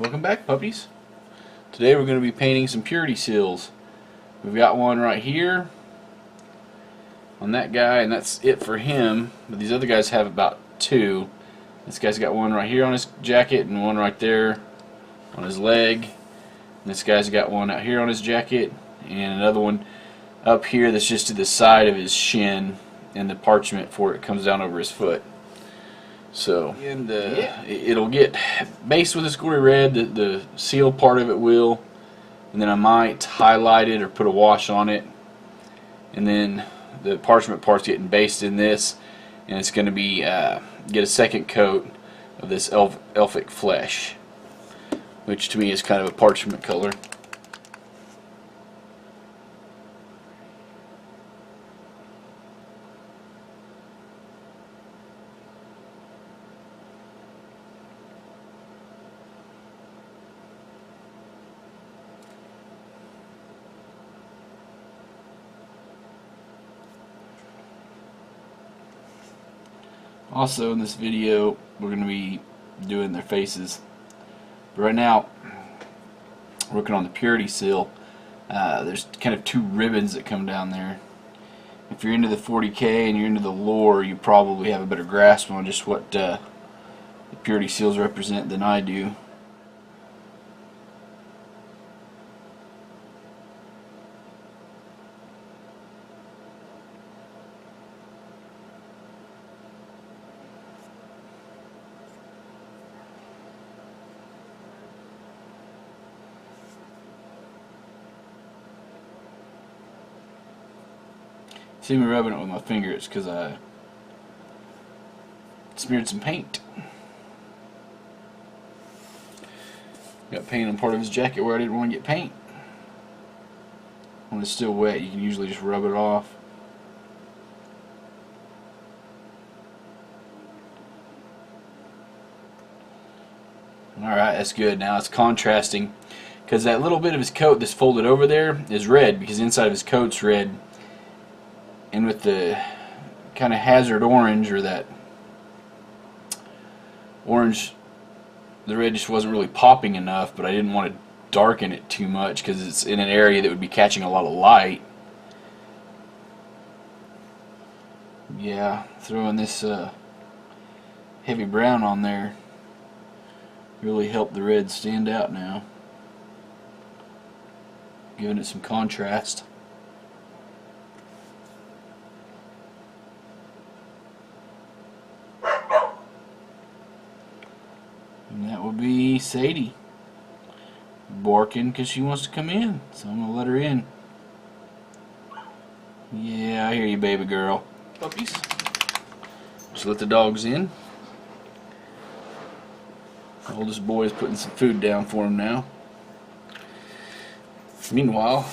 Welcome back, puppies. Today we're going to be painting some purity seals. We've got one right here on that guy, and that's it for him. But these other guys have about two. This guy's got one right here on his jacket and one right there on his leg. And this guy's got one out here on his jacket and another one up here that's just to the side of his shin, and the parchment for it comes down over his foot. So it'll get based with this gory red. The seal part of it will, and then I might highlight it or put a wash on it, and then the parchment part's getting based in this, and it's going to be get a second coat of this elfic flesh, which to me is kind of a parchment color. Also in this video we're going to be doing their faces. But right now, working on the purity seal, there's kind of two ribbons that come down there. If you're into the 40K and you're into the lore, you probably have a better grasp on just what the purity seals represent than I do. See me rubbing it with my finger, it's because I smeared some paint. Got paint on part of his jacket where I didn't want to get paint. When it's still wet, you can usually just rub it off. Alright, that's good. Now it's contrasting, because that little bit of his coat that's folded over there is red, because the inside of his coat's red. And with the kind of hazard orange, or that orange, the red just wasn't really popping enough, but I didn't want to darken it too much because it's in an area that would be catching a lot of light. Yeah, throwing this heavy brown on there really helped the red stand out now, giving it some contrast. And that will be Sadie barking because she wants to come in, so I'm going to let her in. Yeah, I hear you, baby girl. Puppies. Just let the dogs in. The oldest boy is putting some food down for him now. Meanwhile,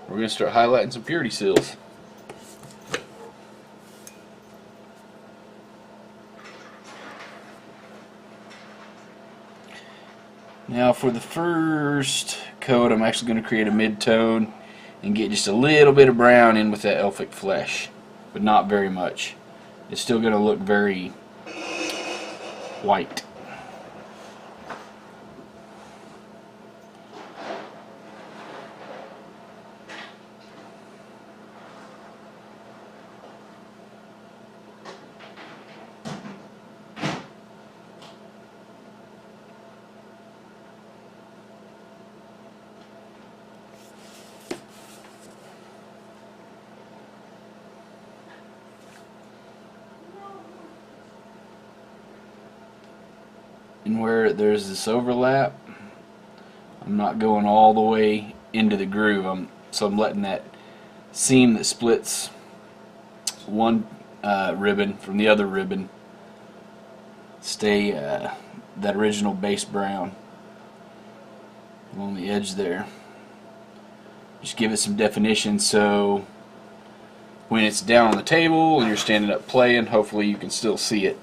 we're going to start highlighting some purity seals. Now for the first coat, I'm actually going to create a mid-tone and get just a little bit of brown in with that elfic flesh, but not very much. It's still going to look very white. And where there's this overlap, I'm not going all the way into the groove. So I'm letting that seam that splits one ribbon from the other ribbon stay that original base brown along the edge there. Just give it some definition, so when it's down on the table and you're standing up playing, hopefully you can still see it.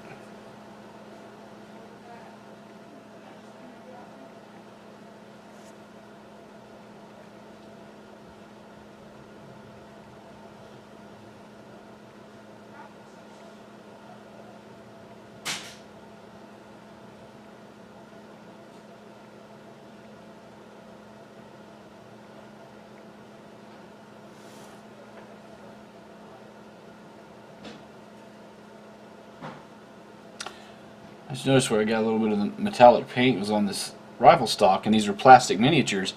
I just noticed where I got a little bit of the metallic paint was on this rifle stock, and these are plastic miniatures.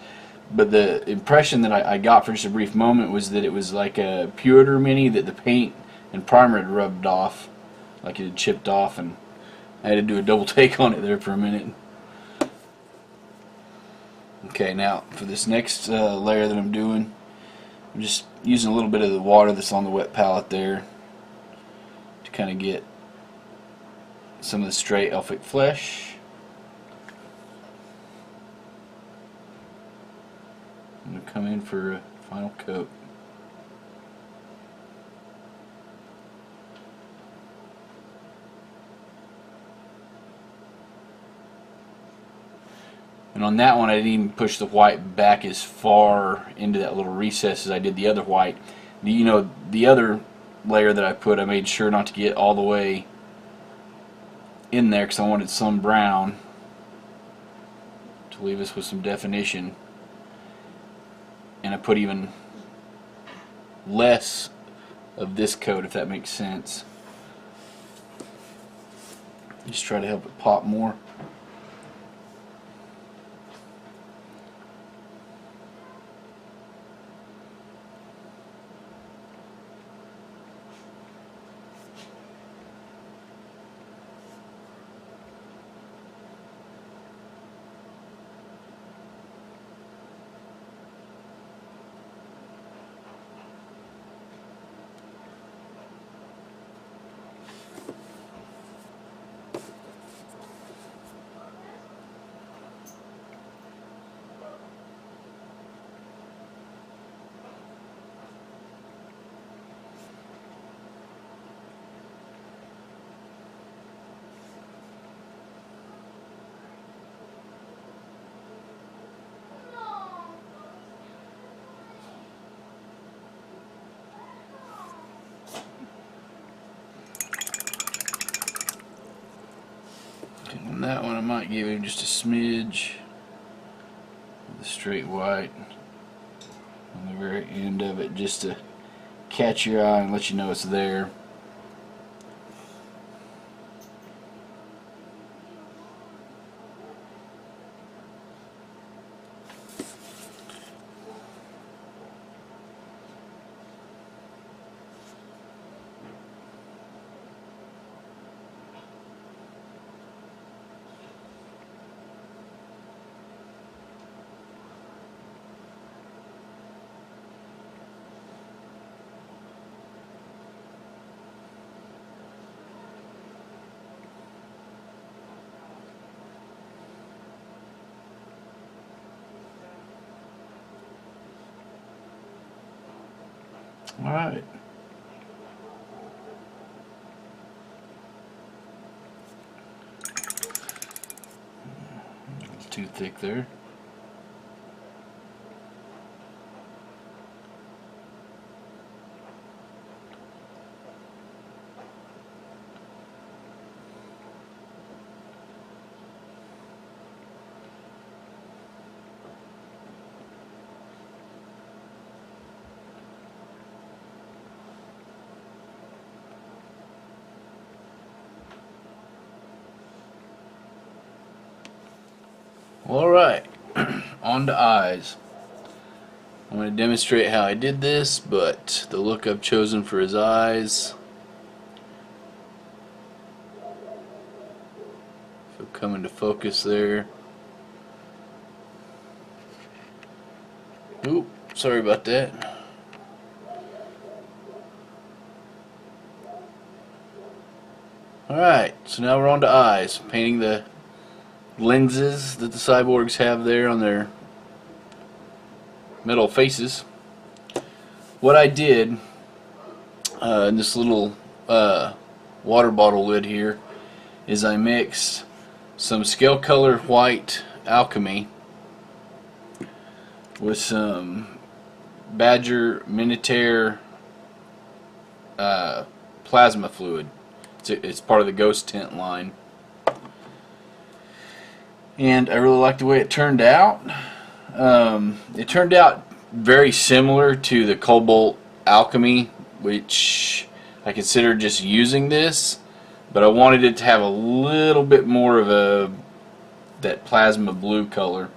But the impression that I got for just a brief moment was that it was like a Pewter Mini that the paint and primer had rubbed off, like it had chipped off, and I had to do a double take on it there for a minute. Okay, now for this next layer that I'm doing, I'm just using a little bit of the water that's on the wet palette there to kind of get some of the stray elfic flesh. I'm going to come in for a final coat. And on that one, I didn't even push the white back as far into that little recess as I did the other white. You know, the other layer that I put, I made sure not to get all the way in there because I wanted some brown to leave us with some definition. And I put even less of this coat, if that makes sense. Just try to help it pop more. On that one, I might give him just a smidge of the straight white on the very end of it, just to catch your eye and let you know it's there. Alright. It's too thick there. Alright, on to eyes. I'm going to demonstrate how I did this, but the look I've chosen for his eyes, if it'll come into focus there. Oop, sorry about that. Alright, so now we're on to eyes, painting the lenses that the cyborgs have there on their metal faces. What I did in this little water bottle lid here is I mixed some scale color white alchemy with some Badger Minotaur plasma fluid. It's part of the Ghost Tint line. And I really like the way it turned out. It turned out very similar to the Cobalt Alchemy, which I considered just using this, but I wanted it to have a little bit more of that plasma blue color.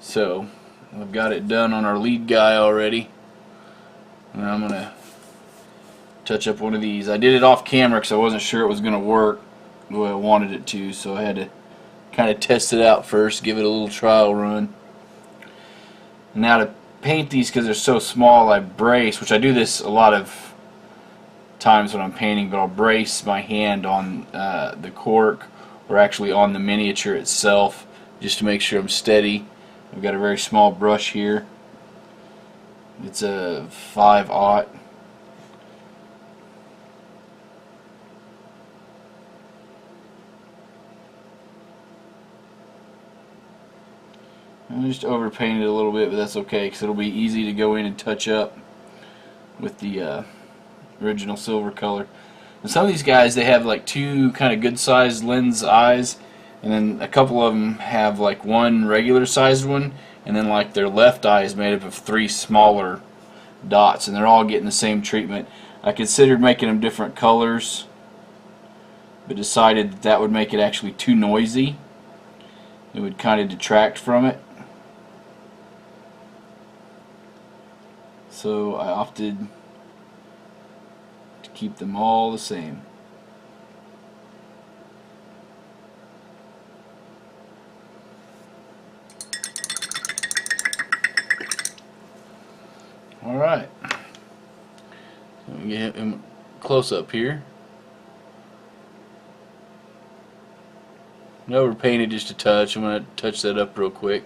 So I've got it done on our lead guy already, and I'm gonna touch up one of these. I did it off camera because I wasn't sure it was gonna work the way I wanted it to, so I had to kind of test it out first, give it a little trial run. Now to paint these, because they're so small, I brace, which I do this a lot of times when I'm painting, but I'll brace my hand on the cork, or actually on the miniature itself, just to make sure I'm steady. I've got a very small brush here. It's a 5/0. I just overpainted it a little bit, but that's okay because it'll be easy to go in and touch up with the original silver color. And some of these guys, they have like two kind of good sized lens eyes, and then a couple of them have like one regular sized one, and then like their left eye is made up of 3 smaller dots, and they're all getting the same treatment. I considered making them different colors, but decided that that would make it actually too noisy. It would kind of detract from it. So I opted to keep them all the same. Alright, so we get him close up here. No, we're painted just a touch. I'm going to touch that up real quick.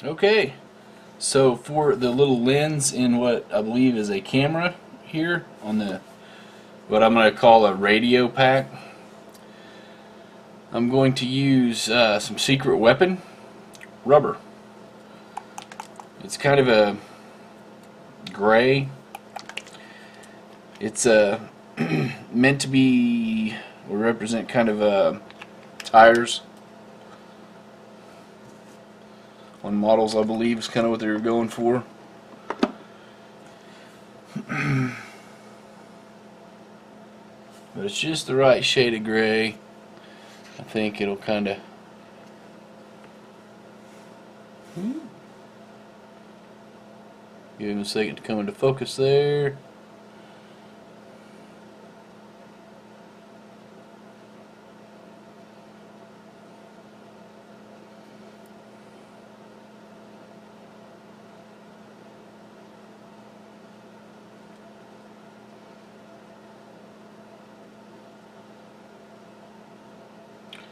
Okay, so for the little lens in what I believe is a camera here on the what I'm going to call a radio pack, I'm going to use some secret weapon rubber. It's kind of a gray. It's meant to be or represent kind of tires on models, I believe, is kind of what they were going for. But it's just the right shade of gray. I think it'll kind of give him a second to come into focus there.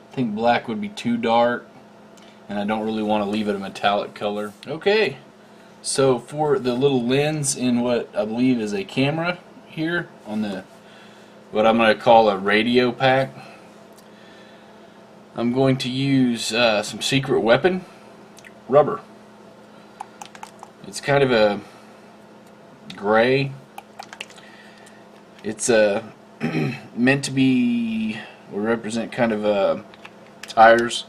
I think black would be too dark, and I don't really want to leave it a metallic color. Okay, so for the little lens in what I believe is a camera here on the what I'm going to call a radio pack, I'm going to use some secret weapon rubber. It's kind of a gray. It's meant to be or represent kind of tires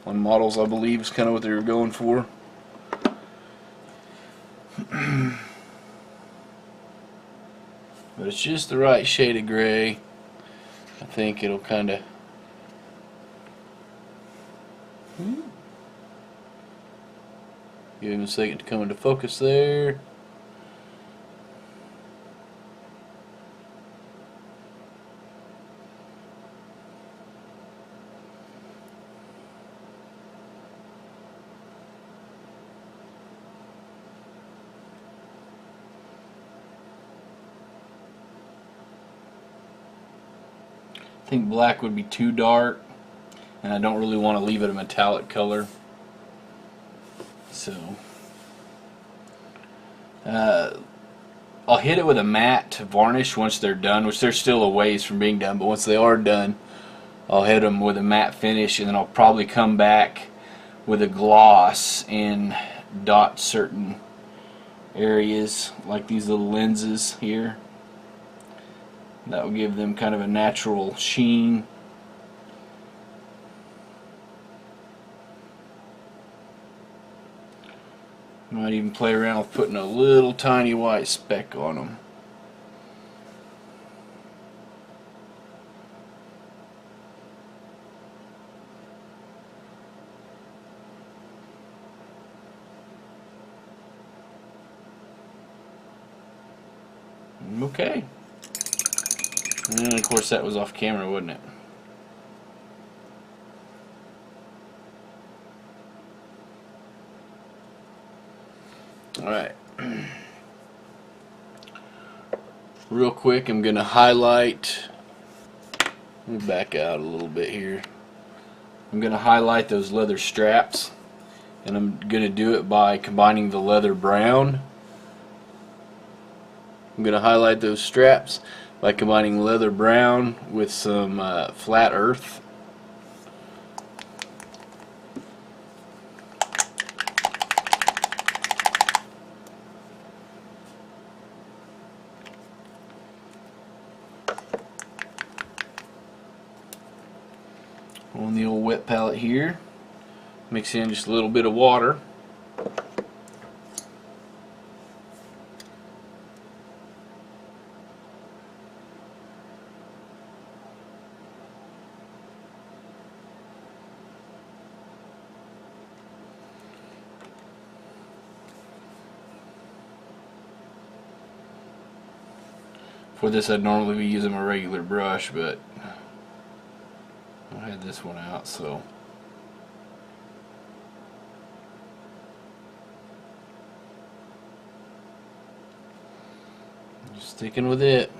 on models, I believe, is kind of what they were going for. But it's just the right shade of gray. I think it'll kind of give him a second to come into focus there. I think black would be too dark, and I don't really want to leave it a metallic color. So I'll hit it with a matte varnish once they're done, which they're still a ways from being done, but once they are done, I'll hit them with a matte finish, and then I'll probably come back with a gloss and dot certain areas like these little lenses here. That will give them kind of a natural sheen. Might even play around with putting a little tiny white speck on them. Okay. And of course that was off camera, wasn't it? Alright. Real quick, I'm going to highlight. Let me back out a little bit here. I'm going to highlight those leather straps, and I'm going to do it by combining the leather brown. I'm going to highlight those straps by combining leather brown with some flat earth. On the old wet palette here, mix in just a little bit of water. For this I'd normally be using my regular brush, but I had this one out, so just sticking with it.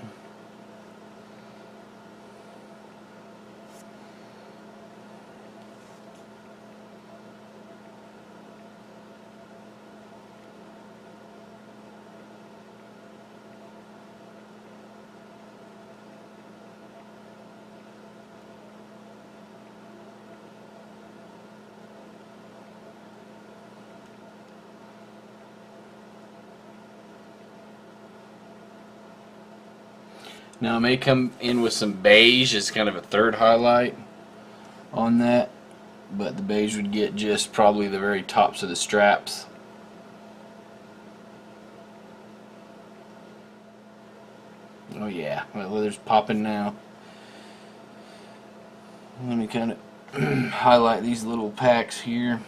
Now I may come in with some beige as kind of a third highlight on that, but the beige would get just probably the very tops of the straps. Oh yeah, my leather's popping now. Let me kind of highlight these little packs here.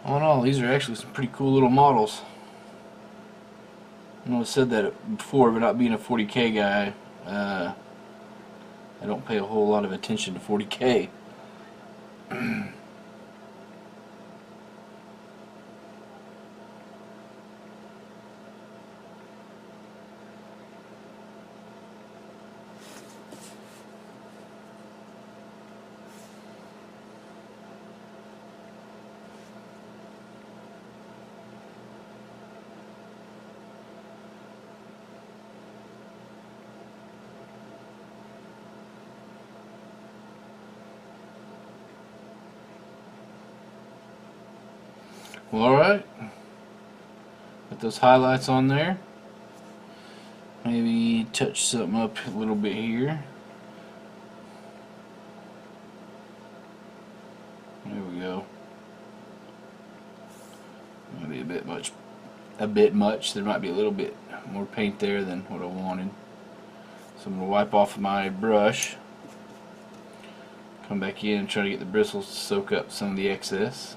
All in all, these are actually some pretty cool little models. I know I said that before, but not being a 40K guy, I don't pay a whole lot of attention to 40K. Well, alright. Put those highlights on there. Maybe touch something up a little bit here. There we go. Maybe a bit much. There might be a little bit more paint there than what I wanted. So I'm going to wipe off my brush. Come back in and try to get the bristles to soak up some of the excess.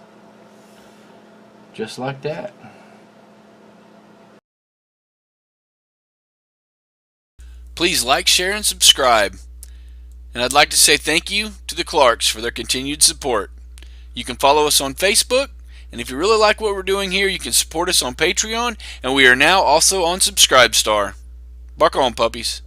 Just like that. Please like, share, and subscribe. And I'd like to say thank you to the Clarks for their continued support. You can follow us on Facebook, and if you really like what we're doing here, you can support us on Patreon, and we are now also on Subscribestar. Bark on, puppies.